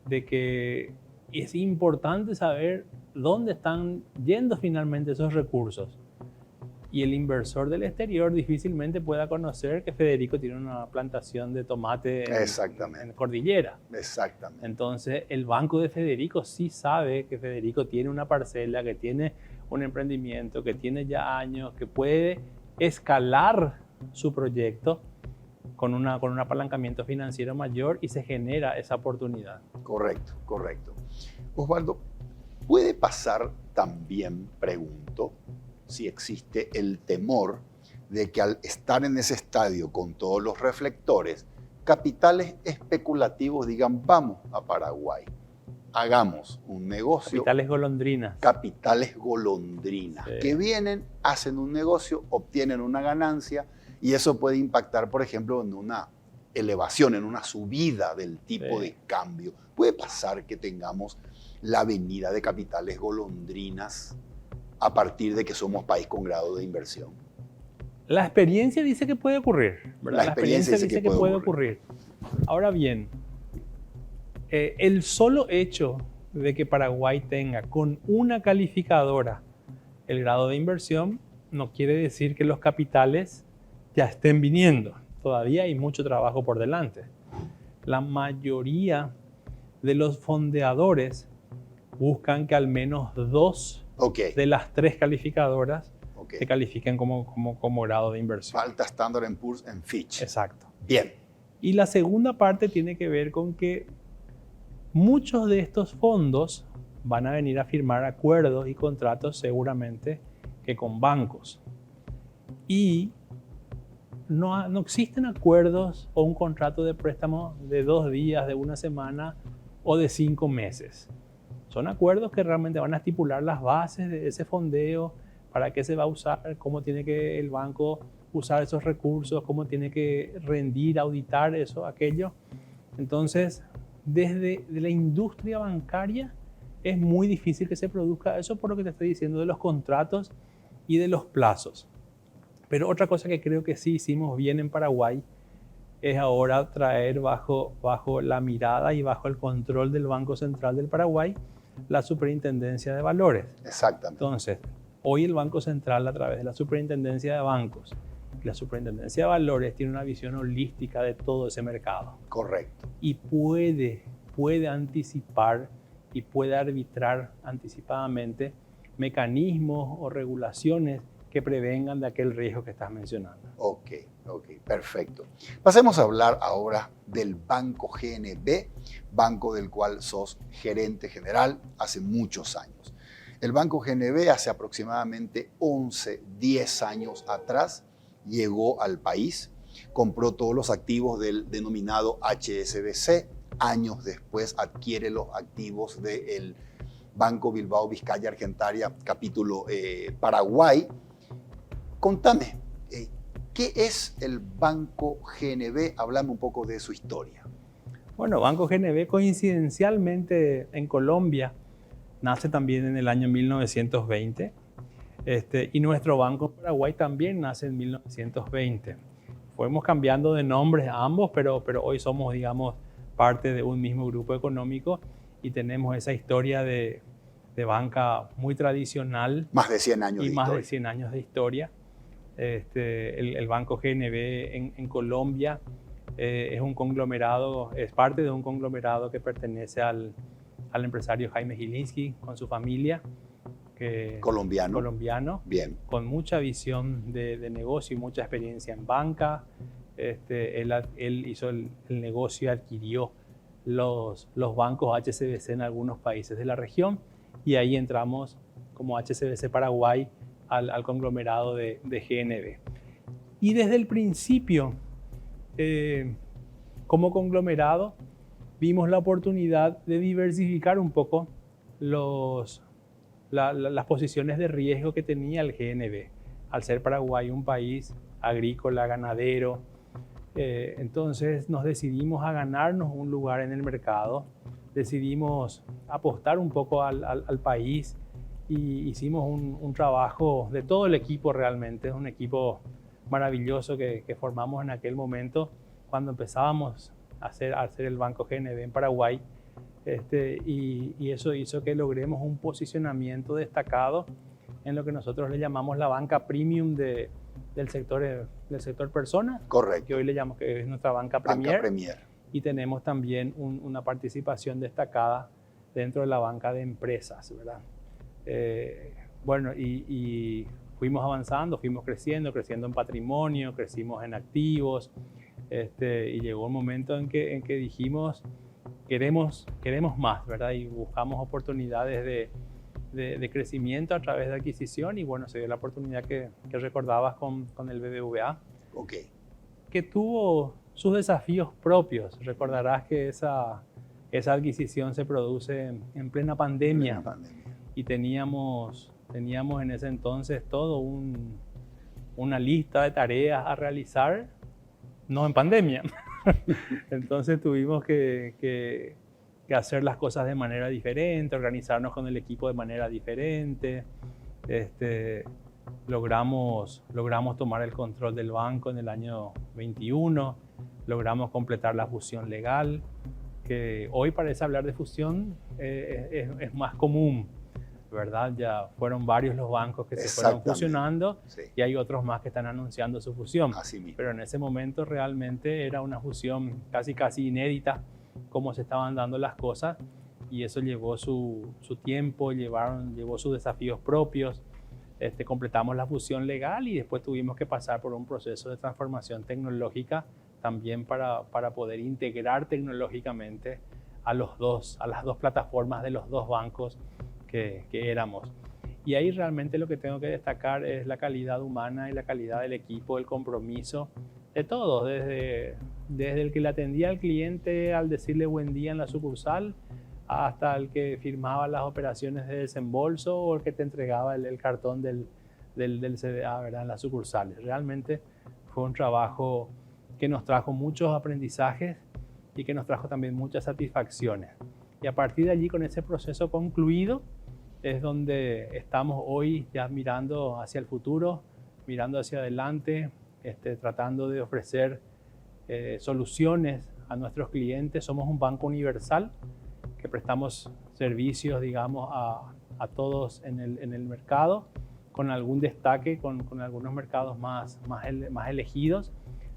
de que es importante saber dónde están yendo finalmente esos recursos. Y el inversor del exterior difícilmente pueda conocer que Federico tiene una plantación de tomate en Cordillera. Exactamente. Entonces, el banco de Federico sí sabe que Federico tiene una parcela, que tiene un emprendimiento, que tiene ya años, que puede escalar su proyecto con un apalancamiento financiero mayor y se genera esa oportunidad. Correcto, correcto. Osvaldo, ¿puede pasar también, pregunto, si existe el temor de que al estar en ese estadio con todos los reflectores, capitales especulativos digan, vamos a Paraguay, hagamos un negocio? Capitales golondrinas. Capitales golondrinas, Sí. que vienen, hacen un negocio, obtienen una ganancia y eso puede impactar, por ejemplo, en una elevación, en una subida del tipo Sí. de cambio. ¿Puede pasar que tengamos la venida de capitales golondrinas a partir de que somos país con grado de inversión? La experiencia dice que puede ocurrir, ¿verdad? La experiencia dice que puede ocurrir. Ahora bien, el solo hecho de que Paraguay tenga con una calificadora el grado de inversión no quiere decir que los capitales ya estén viniendo. Todavía hay mucho trabajo por delante. La mayoría de los fondeadores buscan que al menos 2 de las 3 calificadoras se califiquen como grado de inversión. Falta Standard & Poor's en Fitch. Exacto. Bien. Y la segunda parte tiene que ver con que muchos de estos fondos van a venir a firmar acuerdos y contratos seguramente que con bancos. Y no existen acuerdos o un contrato de préstamo de 2 días, de 1 semana o de 5 meses. Son acuerdos que realmente van a estipular las bases de ese fondeo, para qué se va a usar, cómo tiene que el banco usar esos recursos, cómo tiene que rendir, auditar eso, aquello. Entonces, desde la industria bancaria es muy difícil que se produzca eso por lo que te estoy diciendo de los contratos y de los plazos. Pero otra cosa que creo que sí hicimos bien en Paraguay es ahora traer bajo la mirada y bajo el control del Banco Central del Paraguay la Superintendencia de Valores. Exactamente. Entonces, hoy el Banco Central, a través de la Superintendencia de Bancos, la Superintendencia de Valores tiene una visión holística de todo ese mercado. Correcto. Y puede anticipar y puede arbitrar anticipadamente mecanismos o regulaciones que prevengan de aquel riesgo que estás mencionando. Ok, perfecto. Pasemos a hablar ahora del Banco GNB, banco del cual sos gerente general hace muchos años. El Banco GNB hace aproximadamente 10 años atrás llegó al país, compró todos los activos del denominado HSBC, años después adquiere los activos del Banco Bilbao Vizcaya Argentaria, capítulo Paraguay. Contame, ¿qué es el Banco GNB? Háblame un poco de su historia. Bueno, Banco GNB coincidencialmente en Colombia nace también en el año 1920 y nuestro Banco en Paraguay también nace en 1920. Fuimos cambiando de nombres a ambos, pero hoy somos, digamos, parte de un mismo grupo económico y tenemos esa historia de banca muy tradicional. Más de 100 años de historia. Más de 100 años de historia. El Banco GNB en Colombia es un conglomerado, es parte de un conglomerado que pertenece al empresario Jaime Gilinski con su familia. Colombiano. Bien. Con mucha visión de negocio y mucha experiencia en banca. Él hizo el negocio y adquirió los bancos HSBC en algunos países de la región y ahí entramos como HSBC Paraguay al conglomerado de GNB. Y desde el principio, como conglomerado, vimos la oportunidad de diversificar un poco los las posiciones de riesgo que tenía el GNB. Al ser Paraguay un país agrícola, ganadero, entonces nos decidimos a ganarnos un lugar en el mercado, decidimos apostar un poco al país y hicimos un trabajo de todo el equipo realmente. Es un equipo maravilloso que formamos en aquel momento cuando empezábamos a hacer el Banco GNB en Paraguay, y eso hizo que logremos un posicionamiento destacado en lo que nosotros le llamamos la banca premium del sector persona. Correcto. Que hoy le llamamos que es nuestra banca Premier. Y tenemos también una participación destacada dentro de la banca de empresas, ¿verdad? Bueno, y fuimos avanzando, fuimos creciendo en patrimonio, crecimos en activos, y llegó un momento en que dijimos, queremos más, ¿verdad? Y buscamos oportunidades de crecimiento a través de adquisición, y bueno, se dio la oportunidad que recordabas con el BBVA, Okay. que tuvo sus desafíos propios. Recordarás que esa adquisición se produce en plena pandemia. Y teníamos en ese entonces todo una lista de tareas a realizar, no en pandemia. Entonces tuvimos que hacer las cosas de manera diferente, organizarnos con el equipo de manera diferente. Logramos tomar el control del banco en el año 21, logramos completar la fusión legal, que hoy parece hablar de fusión, es más común, ¿verdad? Ya fueron varios los bancos que se fueron fusionando, sí, y hay otros más que están anunciando su fusión. Así mismo. Pero en ese momento realmente era una fusión casi inédita, como se estaban dando las cosas, y eso llevó su tiempo, llevó sus desafíos propios. Completamos la fusión legal y después tuvimos que pasar por un proceso de transformación tecnológica también para poder integrar tecnológicamente a las dos plataformas de los dos bancos que éramos. Y ahí realmente lo que tengo que destacar es la calidad humana y la calidad del equipo, el compromiso de todos, desde el que le atendía al cliente al decirle buen día en la sucursal, hasta el que firmaba las operaciones de desembolso o el que te entregaba el cartón del CDA, ¿verdad?, en las sucursales. Realmente fue un trabajo que nos trajo muchos aprendizajes y que nos trajo también muchas satisfacciones. Y a partir de allí, con ese proceso concluido, es donde estamos hoy ya mirando hacia el futuro, mirando hacia adelante, tratando de ofrecer soluciones a nuestros clientes. Somos un banco universal que prestamos servicios, digamos, a todos en el mercado, con algún destaque, con algunos mercados más elegidos,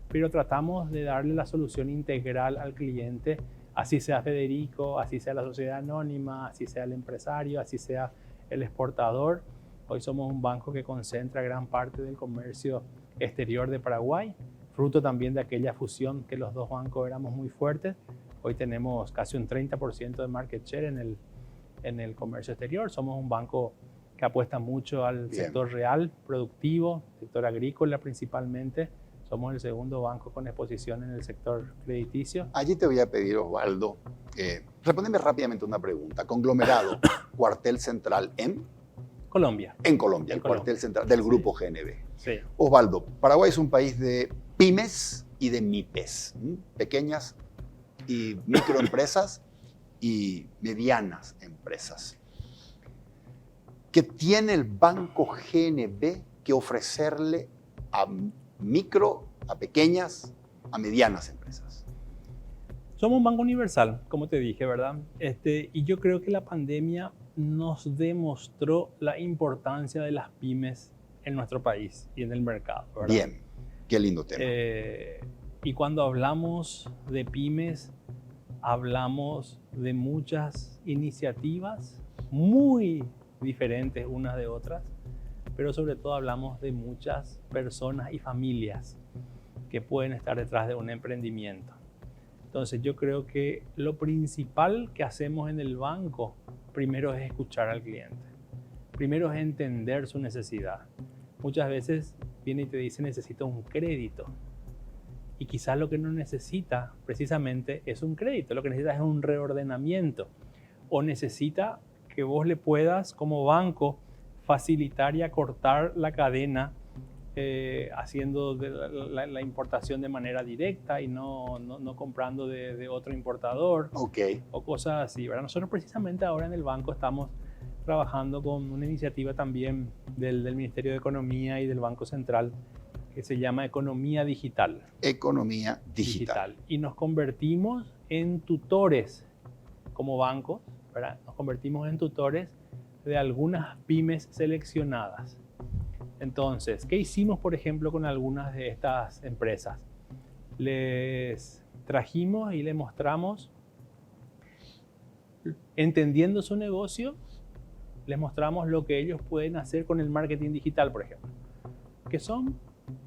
pero tratamos de darle la solución integral al cliente, así sea Federico, así sea la sociedad anónima, así sea el empresario, así sea el exportador. Hoy somos un banco que concentra gran parte del comercio exterior de Paraguay, fruto también de aquella fusión que los dos bancos éramos muy fuertes. Hoy tenemos casi un 30% de market share en el comercio exterior. Somos un banco que apuesta mucho al sector real, productivo, sector agrícola principalmente. Somos el segundo banco con exposición en el sector crediticio. Allí te voy a pedir, Osvaldo, respóndeme rápidamente una pregunta. Conglomerado, cuartel central en Colombia. En Colombia, el cuartel central del Grupo GNB. Sí. Osvaldo, Paraguay es un país de pymes y de MIPES, pequeñas y microempresas y medianas empresas. ¿Qué tiene el Banco GNB que ofrecerle a a pequeñas, a medianas empresas? Somos un banco universal, como te dije, ¿verdad? Y yo creo que la pandemia nos demostró la importancia de las pymes en nuestro país y en el mercado, ¿verdad? Bien, qué lindo tema. Y cuando hablamos de pymes, hablamos de muchas iniciativas muy diferentes unas de otras, pero sobre todo hablamos de muchas personas y familias que pueden estar detrás de un emprendimiento. Entonces yo creo que lo principal que hacemos en el banco, primero es escuchar al cliente. Primero es entender su necesidad. Muchas veces viene y te dice necesito un crédito. Y quizás lo que no necesita precisamente es un crédito. Lo que necesita es un reordenamiento. O necesita que vos le puedas como banco facilitar y acortar la cadena haciendo la importación de manera directa y no comprando de otro importador o cosas así, ¿verdad? Nosotros precisamente ahora en el banco estamos trabajando con una iniciativa también del Ministerio de Economía y del Banco Central que se llama Economía Digital. Economía Digital. Y nos convertimos en tutores como banco, ¿verdad? Nos convertimos en tutores de algunas pymes seleccionadas. Entonces, ¿qué hicimos, por ejemplo, con algunas de estas empresas? Les trajimos y les mostramos, entendiendo su negocio, les mostramos lo que ellos pueden hacer con el marketing digital, por ejemplo, que son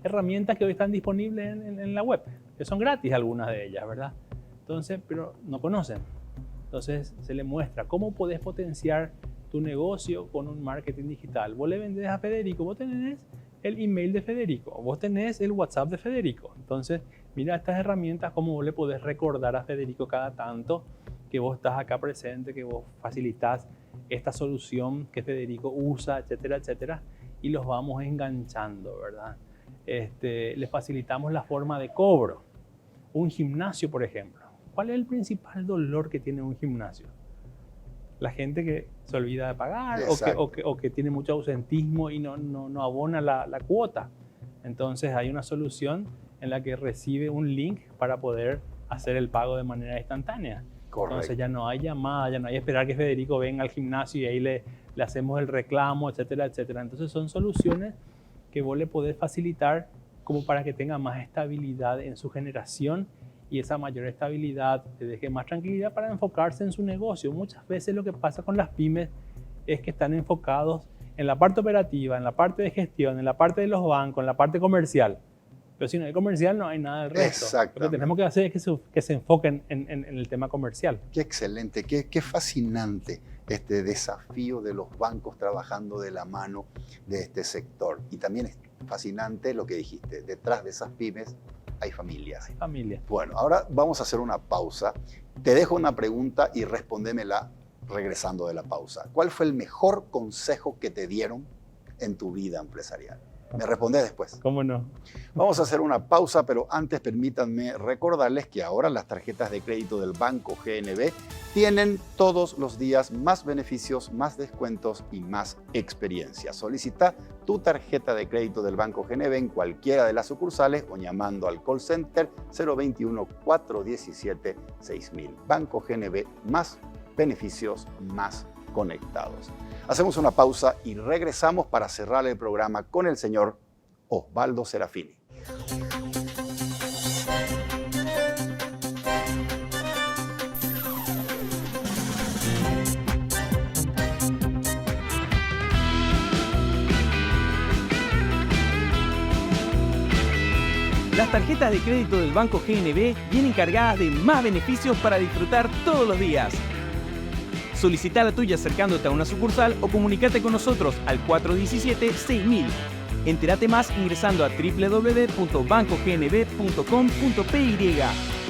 herramientas que hoy están disponibles en la web, que son gratis algunas de ellas, ¿verdad? Entonces, pero no conocen. Entonces, se les muestra cómo podés potenciar tu negocio con un marketing digital. Vos le vendés a Federico, vos tenés el email de Federico, vos tenés el WhatsApp de Federico. Entonces, mira estas herramientas, cómo vos le podés recordar a Federico cada tanto que vos estás acá presente, que vos facilitas esta solución que Federico usa, etcétera, etcétera, y los vamos enganchando, ¿verdad? Les facilitamos la forma de cobro. Un gimnasio, por ejemplo. ¿Cuál es el principal dolor que tiene un gimnasio? La gente que se olvida de pagar o que tiene mucho ausentismo y no abona la cuota. Entonces hay una solución en la que recibe un link para poder hacer el pago de manera instantánea. Correcto. Entonces ya no hay llamada, ya no hay esperar que Federico venga al gimnasio y ahí le hacemos el reclamo, etcétera, etcétera. Entonces son soluciones que vos le podés facilitar como para que tenga más estabilidad en su generación y esa mayor estabilidad te deje más tranquilidad para enfocarse en su negocio. Muchas veces lo que pasa con las pymes es que están enfocados en la parte operativa, en la parte de gestión, en la parte de los bancos, en la parte comercial. Pero si no hay comercial, no hay nada del resto. Lo que tenemos que hacer es que se enfoquen en el tema comercial. Qué excelente, qué fascinante este desafío de los bancos trabajando de la mano de este sector. Y también es fascinante lo que dijiste, detrás de esas pymes hay familias. Hay familias. Bueno, ahora vamos a hacer una pausa. Te dejo una pregunta y respóndemela regresando de la pausa. ¿Cuál fue el mejor consejo que te dieron en tu vida empresarial? Me respondés después. ¿Cómo no? Vamos a hacer una pausa, pero antes permítanme recordarles que ahora las tarjetas de crédito del Banco GNB tienen todos los días más beneficios, más descuentos y más experiencia. Solicita tu tarjeta de crédito del Banco GNB en cualquiera de las sucursales o llamando al call center 021-417-6000. Banco GNB, más beneficios, más conectados. Hacemos una pausa y regresamos para cerrar el programa con el señor Osvaldo Serafini. Las tarjetas de crédito del Banco GNB vienen cargadas de más beneficios para disfrutar todos los días. Solicita la tuya acercándote a una sucursal o comunícate con nosotros al 417-6000. Entérate más ingresando a www.bancognb.com.py.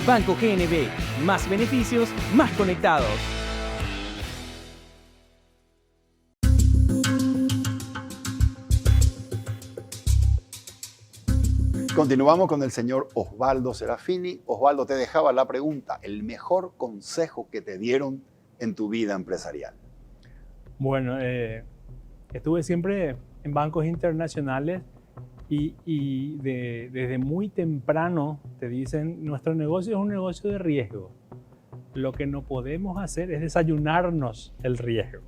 Banco GNB, más beneficios, más conectados. Continuamos con el señor Osvaldo Serafini. Osvaldo, te dejaba la pregunta, el mejor consejo que te dieron en tu vida empresarial. Bueno, estuve siempre en bancos internacionales y desde muy temprano te dicen, nuestro negocio es un negocio de riesgo. Lo que no podemos hacer es desayunarnos el riesgo,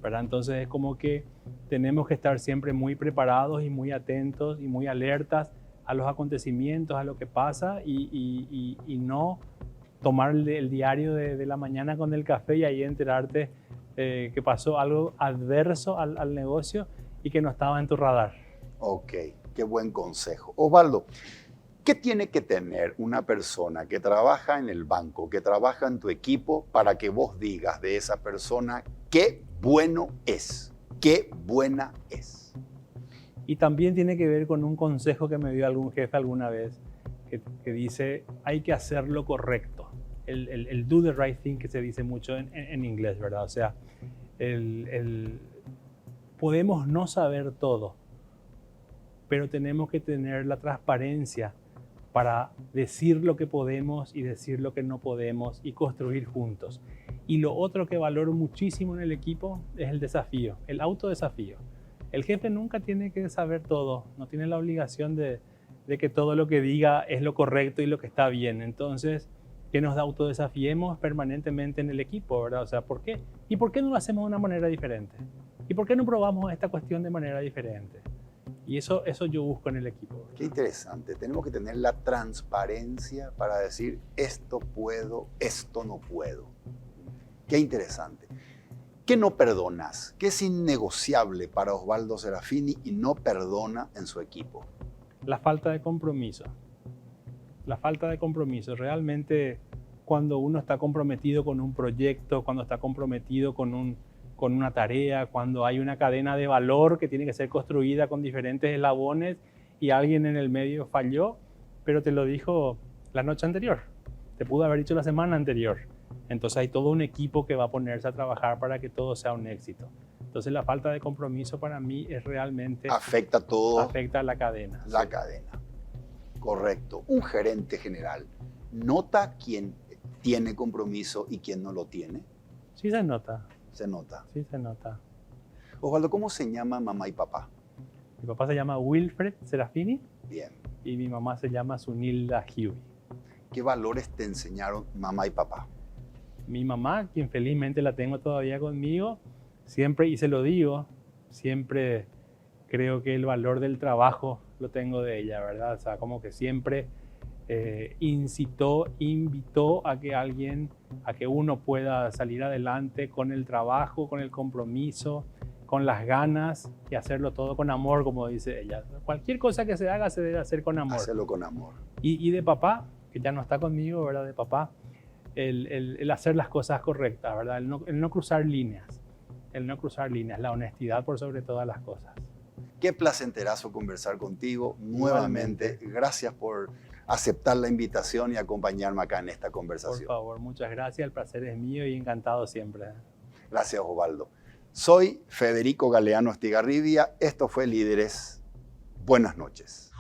¿verdad? Entonces es como que tenemos que estar siempre muy preparados y muy atentos y muy alertas a los acontecimientos, a lo que pasa y no tomar el diario de la mañana con el café y ahí enterarte que pasó algo adverso al negocio y que no estaba en tu radar. Ok, qué buen consejo. Osvaldo, ¿qué tiene que tener una persona que trabaja en el banco, que trabaja en tu equipo, para que vos digas de esa persona qué bueno es, qué buena es? Y también tiene que ver con un consejo que me dio algún jefe alguna vez, que dice, hay que hacer lo correcto. El do the right thing, que se dice mucho en inglés, ¿verdad? O sea, Podemos no saber todo, pero tenemos que tener la transparencia para decir lo que podemos y decir lo que no podemos y construir juntos. Y lo otro que valoro muchísimo en el equipo es el desafío, el autodesafío. El jefe nunca tiene que saber todo, no tiene la obligación de que todo lo que diga es lo correcto y lo que está bien. Entonces, que nos autodesafiemos permanentemente en el equipo, ¿verdad? O sea, ¿por qué? ¿Y por qué no lo hacemos de una manera diferente? ¿Y por qué no probamos esta cuestión de manera diferente? Y eso yo busco en el equipo. Qué interesante. Tenemos que tener la transparencia para decir esto puedo, esto no puedo. Qué interesante. ¿Qué no perdonas? ¿Qué es innegociable para Osvaldo Serafini y no perdona en su equipo? La falta de compromiso. La falta de compromiso. Realmente, cuando uno está comprometido con un proyecto, cuando está comprometido con una tarea, cuando hay una cadena de valor que tiene que ser construida con diferentes eslabones y alguien en el medio falló, pero te lo dijo la noche anterior, te pudo haber dicho la semana anterior. Entonces hay todo un equipo que va a ponerse a trabajar para que todo sea un éxito. Entonces la falta de compromiso para mí es realmente... Afecta todo. Afecta a la cadena. La sí. Cadena. Correcto. Un gerente general nota quién tiene compromiso y quién no lo tiene. Sí se nota. Se nota. Sí se nota. Osvaldo, ¿cómo se llama mamá y papá? Mi papá se llama Wilfred Serafini. Bien. Y mi mamá se llama Sunilda Huey. ¿Qué valores te enseñaron mamá y papá? Mi mamá, quien felizmente la tengo todavía conmigo, siempre, y se lo digo, siempre creo que el valor del trabajo lo tengo de ella, ¿verdad? O sea, como que siempre invitó a que uno pueda salir adelante con el trabajo, con el compromiso, con las ganas y hacerlo todo con amor, como dice ella. Cualquier cosa que se haga se debe hacer con amor. Hacerlo con amor. Y de papá, que ya no está conmigo, ¿verdad? De papá, el hacer las cosas correctas, ¿verdad? El no cruzar líneas. La honestidad por sobre todas las cosas. Qué placenterazo conversar contigo nuevamente. Gracias por aceptar la invitación y acompañarme acá en esta conversación. Por favor, muchas gracias. El placer es mío y encantado siempre. Gracias, Osvaldo. Soy Federico Galeano Estigarribia. Esto fue Líderes. Buenas noches.